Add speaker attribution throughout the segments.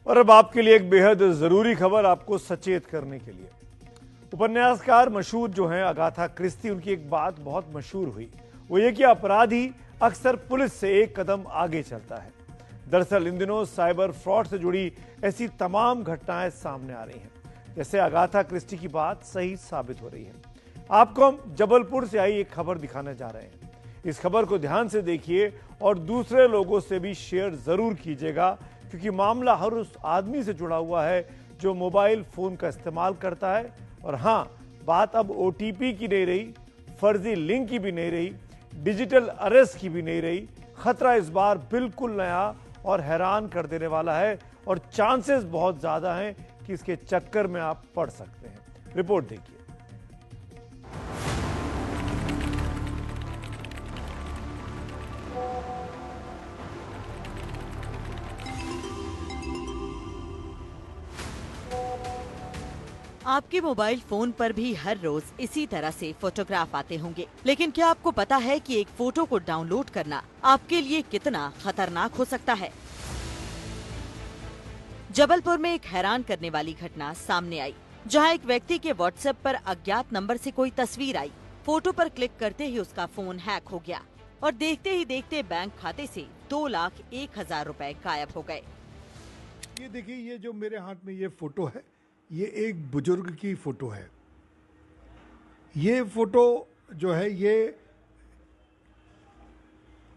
Speaker 1: और अब आपके लिए एक बेहद जरूरी खबर आपको सचेत करने के लिए। उपन्यासकार मशहूर जो हैं अगाथा क्रिस्टी, उनकी एक बात बहुत मशहूर हुई, वो ये कि अपराधी अक्सर पुलिस से एक कदम आगे चलता है। दरअसल इन दिनों साइबर फ्रॉड से जुड़ी ऐसी तमाम घटनाएं सामने आ रही हैं, जैसे अगाथा क्रिस्टी की बात सही साबित हो रही है। आपको हम जबलपुर से आई एक खबर दिखाने जा रहे हैं। इस खबर को ध्यान से देखिए और दूसरे लोगों से भी शेयर जरूर कीजिएगा, क्योंकि मामला हर उस आदमी से जुड़ा हुआ है जो मोबाइल फोन का इस्तेमाल करता है। और हाँ, बात अब ओटीपी की नहीं रही, फर्जी लिंक की भी नहीं रही, डिजिटल अरेस्ट की भी नहीं रही। खतरा इस बार बिल्कुल नया और हैरान कर देने वाला है और चांसेस बहुत ज्यादा हैं कि इसके चक्कर में आप पड़ सकते हैं। रिपोर्ट देखिए।
Speaker 2: आपके मोबाइल फोन पर भी हर रोज इसी तरह से फोटोग्राफ आते होंगे, लेकिन क्या आपको पता है कि एक फोटो को डाउनलोड करना आपके लिए कितना खतरनाक हो सकता है? जबलपुर में एक हैरान करने वाली घटना सामने आई, जहां एक व्यक्ति के व्हाट्सएप पर अज्ञात नंबर से कोई तस्वीर आई। फोटो पर क्लिक करते ही उसका फोन हैक हो गया और देखते ही देखते बैंक खाते से 2,01,000 रुपए गायब हो गए।
Speaker 3: ये देखिए, ये जो मेरे हाथ में ये फोटो है, ये एक बुजुर्ग की फोटो है। ये फोटो जो है, ये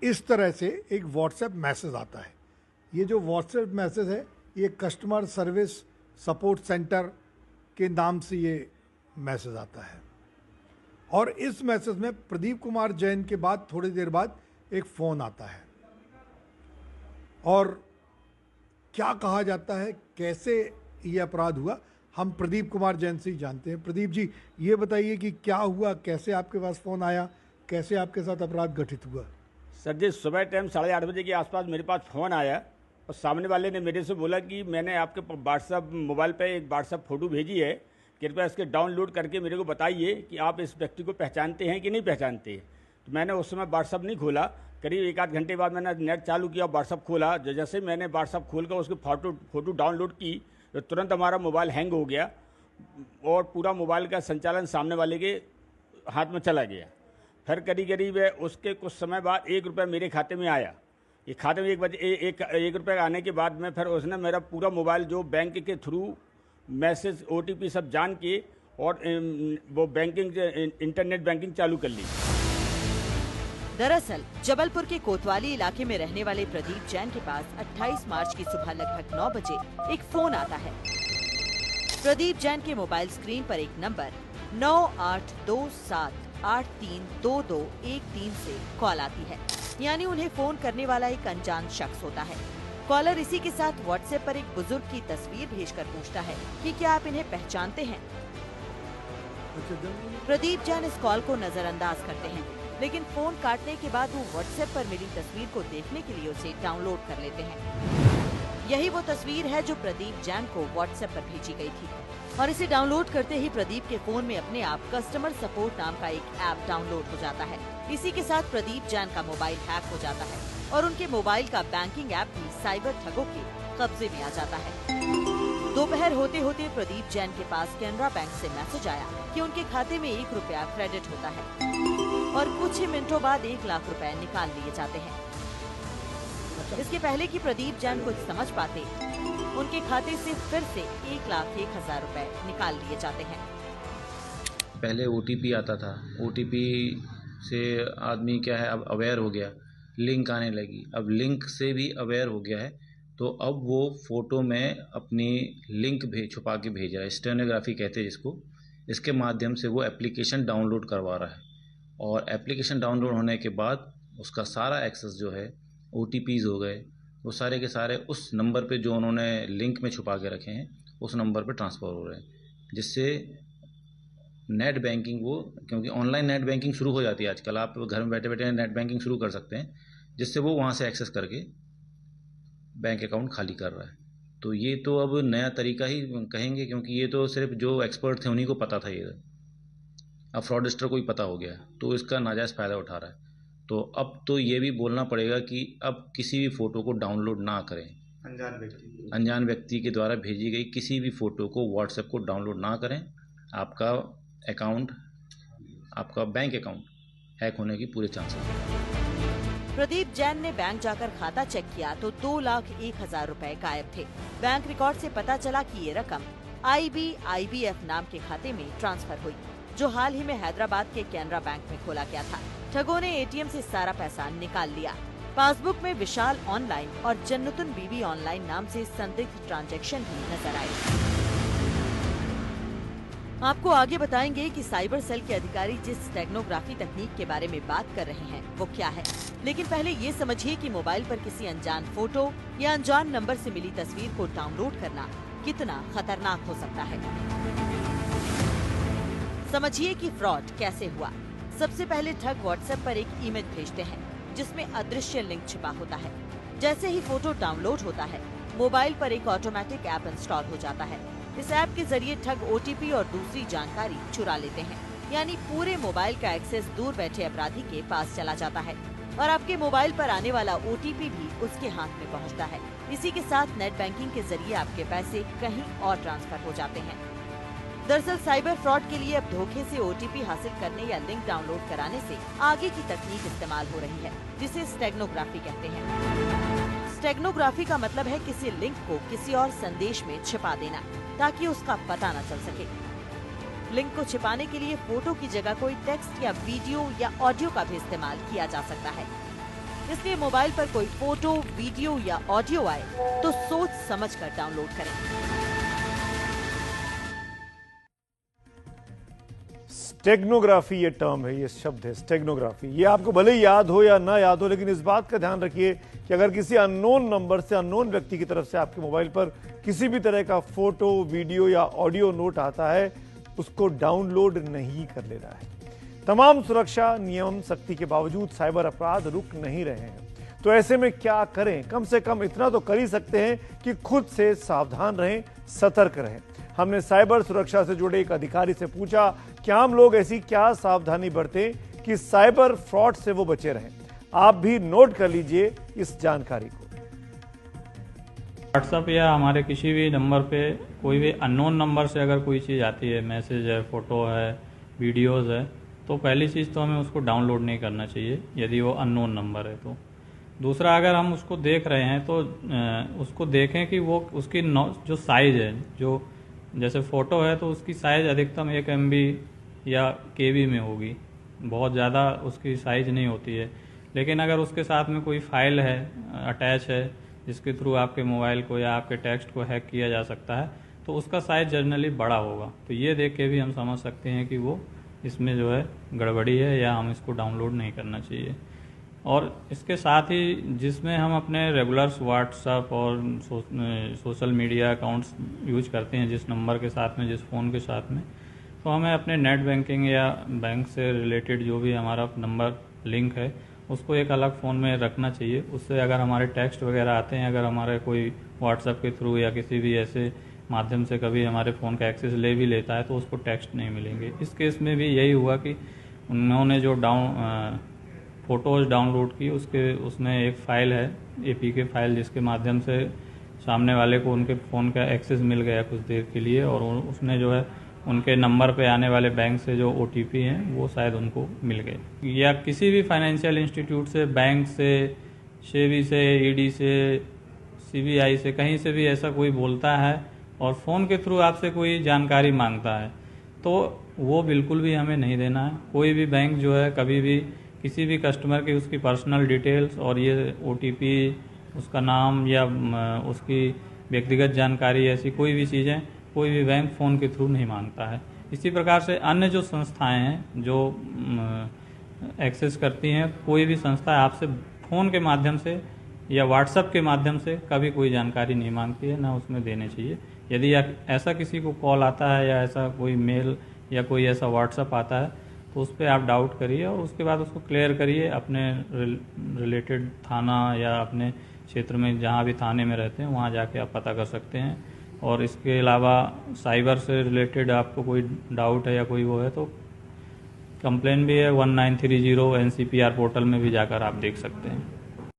Speaker 3: इस तरह से एक व्हाट्सएप मैसेज आता है। ये जो व्हाट्सएप मैसेज है, ये कस्टमर सर्विस सपोर्ट सेंटर के नाम से ये मैसेज आता है। और इस मैसेज में प्रदीप कुमार जैन के बाद थोड़ी देर बाद एक फ़ोन आता है और क्या कहा जाता है, कैसे ये अपराध हुआ, हम प्रदीप कुमार जैन से ही जानते हैं। प्रदीप जी, ये बताइए कि क्या हुआ, कैसे आपके पास फ़ोन आया, कैसे आपके साथ अपराध घटित हुआ?
Speaker 4: सर जी, सुबह टाइम 8:30 बजे के आसपास मेरे पास फ़ोन आया और सामने वाले ने मेरे से बोला कि मैंने आपके व्हाट्सएप मोबाइल पे एक व्हाट्सएप फ़ोटो भेजी है, कृपया इसके डाउनलोड करके मेरे को बताइए कि आप इस व्यक्ति को पहचानते हैं कि नहीं पहचानते हैं। तो मैंने उस समय व्हाट्सएप नहीं खोला। करीब 1 आध घंटे बाद मैंने नेट चालू किया, व्हाट्सएप खोला। जैसे मैंने व्हाट्सएप खोल कर उसकी फ़ोटो डाउनलोड की तो तुरंत हमारा मोबाइल हैंग हो गया और पूरा मोबाइल का संचालन सामने वाले के हाथ में चला गया। फिर करीब उसके कुछ समय बाद 1 रुपया मेरे खाते में आया। ये खाते में 1 रुपये आने के बाद में फिर उसने मेरा पूरा मोबाइल जो बैंक के थ्रू मैसेज ओटीपी सब जान के और वो बैंकिंग इंटरनेट बैंकिंग चालू कर ली।
Speaker 2: दरअसल जबलपुर के कोतवाली इलाके में रहने वाले प्रदीप जैन के पास 28 मार्च की सुबह लगभग 9 बजे एक फोन आता है। प्रदीप जैन के मोबाइल स्क्रीन पर एक नंबर 9827832213 से कॉल आती है, यानी उन्हें फोन करने वाला एक अनजान शख्स होता है। कॉलर इसी के साथ व्हाट्सएप पर एक बुजुर्ग की तस्वीर भेजकर पूछता है कि क्या आप इन्हें पहचानते हैं। प्रदीप जैन इस कॉल को नजरअंदाज करते हैं, लेकिन फोन काटने के बाद वो व्हाट्सएप पर मिली तस्वीर को देखने के लिए उसे डाउनलोड कर लेते हैं। यही वो तस्वीर है जो प्रदीप जैन को व्हाट्सएप पर भेजी गई थी और इसे डाउनलोड करते ही प्रदीप के फोन में अपने आप कस्टमर सपोर्ट नाम का एक ऐप डाउनलोड हो जाता है। इसी के साथ प्रदीप जैन का मोबाइल हैक हो जाता है और उनके मोबाइल का बैंकिंग ऐप भी साइबर ठगों के कब्जे में आ जाता है। दोपहर होते होते प्रदीप जैन के पास कैनरा बैंक से मैसेज आया कि उनके खाते में 1 रुपया क्रेडिट होता है और कुछ ही मिनटों बाद 1 लाख रुपए निकाल लिए जाते हैं। इसके पहले कि प्रदीप जैन कुछ समझ पाते, उनके खाते से फिर से 1,01,000 रुपए निकाल लिए जाते हैं।
Speaker 5: पहले ओटीपी आता था, ओटीपी से आदमी क्या है अब अवेयर हो गया, लिंक आने लगी, अब लिंक से भी अवेयर हो गया है, तो अब वो फ़ोटो में अपनी लिंक छुपा के भेज रहा है, स्टेनोग्राफी कहते हैं जिसको। इसके माध्यम से वो एप्लीकेशन डाउनलोड करवा रहा है और एप्लीकेशन डाउनलोड होने के बाद उसका सारा एक्सेस जो है, ओटीपीज़ हो गए, वो सारे के सारे उस नंबर पे जो उन्होंने लिंक में छुपा के रखे हैं उस नंबर पे ट्रांसफ़र हो रहे हैं, जिससे नेट बैंकिंग क्योंकि ऑनलाइन नेट बैंकिंग शुरू हो जाती है आजकल, आप घर में बैठे बैठे नेट बैंकिंग शुरू कर सकते हैं, जिससे वो वहाँ से एक्सेस करके बैंक अकाउंट खाली कर रहा है। तो ये तो अब नया तरीका ही कहेंगे, क्योंकि ये तो सिर्फ जो एक्सपर्ट थे उन्हीं को पता था, ये अब फ्रॉडस्टर को ही पता हो गया, तो इसका नाजायज़ फ़ायदा उठा रहा है। तो अब तो ये भी बोलना पड़ेगा कि अब किसी भी फ़ोटो को डाउनलोड ना करें। अनजान व्यक्ति के द्वारा भेजी गई किसी भी फोटो को व्हाट्सएप को डाउनलोड ना करें। आपका बैंक अकाउंट हैक होने की पूरे चांसेस हैं।
Speaker 2: प्रदीप जैन ने बैंक जाकर खाता चेक किया तो 2,01,000 रुपए गायब थे। बैंक रिकॉर्ड से पता चला कि ये रकम IBIBF नाम के खाते में ट्रांसफर हुई, जो हाल ही में हैदराबाद के कैनरा बैंक में खोला गया था। ठगों ने ATM से सारा पैसा निकाल लिया। पासबुक में विशाल ऑनलाइन और जन्नतुन बीबी ऑनलाइन नाम से संदिग्ध ट्रांजैक्शन भी नजर आए। आपको आगे बताएंगे कि साइबर सेल के अधिकारी जिस स्टेगनोग्राफी तकनीक के बारे में बात कर रहे हैं वो क्या है, लेकिन पहले ये समझिए कि मोबाइल पर किसी अनजान फोटो या अनजान नंबर से मिली तस्वीर को डाउनलोड करना कितना खतरनाक हो सकता है। समझिए कि फ्रॉड कैसे हुआ। सबसे पहले ठग व्हाट्सएप पर एक इमेज भेजते हैं जिसमें अदृश्य लिंक छिपा होता है। जैसे ही फोटो डाउनलोड होता है, मोबाइल पर एक ऑटोमेटिक ऐप इंस्टॉल हो जाता है। इस ऐप के जरिए ठग OTP और दूसरी जानकारी चुरा लेते हैं, यानी पूरे मोबाइल का एक्सेस दूर बैठे अपराधी के पास चला जाता है और आपके मोबाइल पर आने वाला OTP भी उसके हाथ में पहुंचता है। इसी के साथ नेट बैंकिंग के जरिए आपके पैसे कहीं और ट्रांसफर हो जाते हैं। दरअसल साइबर फ्रॉड के लिए अब धोखे से OTP हासिल करने या लिंक डाउनलोड कराने से आगे की तकनीक इस्तेमाल हो रही है, जिसे स्टेगनोग्राफी कहते हैं। स्टेगनोग्राफी का मतलब है किसी लिंक को किसी और संदेश में छिपा देना ताकि उसका पता न चल सके। लिंक को छिपाने के लिए फोटो की जगह कोई टेक्स्ट या वीडियो या ऑडियो का भी इस्तेमाल किया जा सकता है। इसलिए मोबाइल पर कोई फोटो, वीडियो या ऑडियो आए तो सोच समझकर डाउनलोड करें।
Speaker 1: स्टेगनोग्राफी ये टर्म है, ये शब्द है स्टेगनोग्राफी। ये आपको भले ही याद हो या ना याद हो, लेकिन इस बात का ध्यान रखिए कि अगर किसी अननोन नंबर से, अननोन व्यक्ति की तरफ से आपके मोबाइल पर किसी भी तरह का फोटो, वीडियो या ऑडियो नोट आता है, उसको डाउनलोड नहीं कर लेना है। तमाम सुरक्षा नियम सख्ती के बावजूद साइबर अपराध रुक नहीं रहे हैं। तो ऐसे में क्या करें? कम से कम इतना तो कर ही सकते हैं कि खुद से सावधान रहें, सतर्क रहें। हमने साइबर सुरक्षा से जुड़े एक अधिकारी से पूछा कि आम लोग ऐसी क्या सावधानी बरतें कि साइबर फ्रॉड से वो बचे रहें। आप भी नोट कर लीजिए इस जानकारी को।
Speaker 6: व्हाट्सएप या हमारे किसी भी नंबर पे कोई भी अननोन नंबर से अगर कोई चीज़ आती है, मैसेज है, फ़ोटो है, वीडियोज़ है, तो पहली चीज़ तो हमें उसको डाउनलोड नहीं करना चाहिए यदि वो अननोन नंबर है तो। दूसरा, अगर हम उसको देख रहे हैं तो उसको देखें कि वो उसकी जो साइज़ है, जो जैसे फ़ोटो है तो उसकी साइज़ अधिकतम 1 MB या KB में होगी, बहुत ज़्यादा उसकी साइज़ नहीं होती है। लेकिन अगर उसके साथ में कोई फाइल है, अटैच है, जिसके थ्रू आपके मोबाइल को या आपके टेक्स्ट को हैक किया जा सकता है, तो उसका साइज़ जनरली बड़ा होगा। तो ये देख के भी हम समझ सकते हैं कि वो इसमें जो है गड़बड़ी है या हम इसको डाउनलोड नहीं करना चाहिए। और इसके साथ ही जिसमें हम अपने रेगुलर्स व्हाट्सएप और सोशल मीडिया अकाउंट्स यूज करते हैं, जिस नंबर के साथ में, जिस फ़ोन के साथ में, तो हमें अपने नेट बैंकिंग या बैंक से रिलेटेड जो भी हमारा नंबर लिंक है उसको एक अलग फ़ोन में रखना चाहिए। उससे अगर हमारे टेक्स्ट वगैरह आते हैं, अगर हमारे कोई व्हाट्सएप के थ्रू या किसी भी ऐसे माध्यम से कभी हमारे फ़ोन का एक्सेस ले भी लेता है तो उसको टेक्स्ट नहीं मिलेंगे। इस केस में भी यही हुआ कि उन्होंने जो फ़ोटोज़ डाउनलोड की, उसमें एक फ़ाइल है, APK फाइल, जिसके माध्यम से सामने वाले को उनके फ़ोन का एक्सेस मिल गया कुछ देर के लिए, और उसने जो है उनके नंबर पे आने वाले बैंक से जो OTP हैं वो शायद उनको मिल गए। या किसी भी फाइनेंशियल इंस्टीट्यूट से, बैंक से, सेबी से, ED से, CBI से, कहीं से भी ऐसा कोई बोलता है और फ़ोन के थ्रू आपसे कोई जानकारी मांगता है तो वो बिल्कुल भी हमें नहीं देना है। कोई भी बैंक जो है कभी भी किसी भी कस्टमर की उसकी पर्सनल डिटेल्स और ये OTP, उसका नाम या उसकी व्यक्तिगत जानकारी, ऐसी कोई भी चीज़ें कोई भी बैंक फ़ोन के थ्रू नहीं मांगता है। इसी प्रकार से अन्य जो संस्थाएं हैं जो एक्सेस करती हैं, कोई भी संस्था आपसे फ़ोन के माध्यम से या व्हाट्सएप के माध्यम से कभी कोई जानकारी नहीं मांगती है, ना उसमें देने चाहिए। यदि ऐसा किसी को कॉल आता है या ऐसा कोई मेल या कोई ऐसा व्हाट्सएप आता है तो उस पर आप डाउट करिए और उसके बाद उसको क्लियर करिए अपने रिलेटेड थाना या अपने क्षेत्र में जहाँ भी थाने में रहते हैं वहाँ जाके आप पता कर सकते हैं। और इसके अलावा साइबर से रिलेटेड आपको कोई डाउट है या कोई वो है तो कंप्लेन भी है 1930 NCPR पोर्टल में भी जाकर आप देख सकते हैं।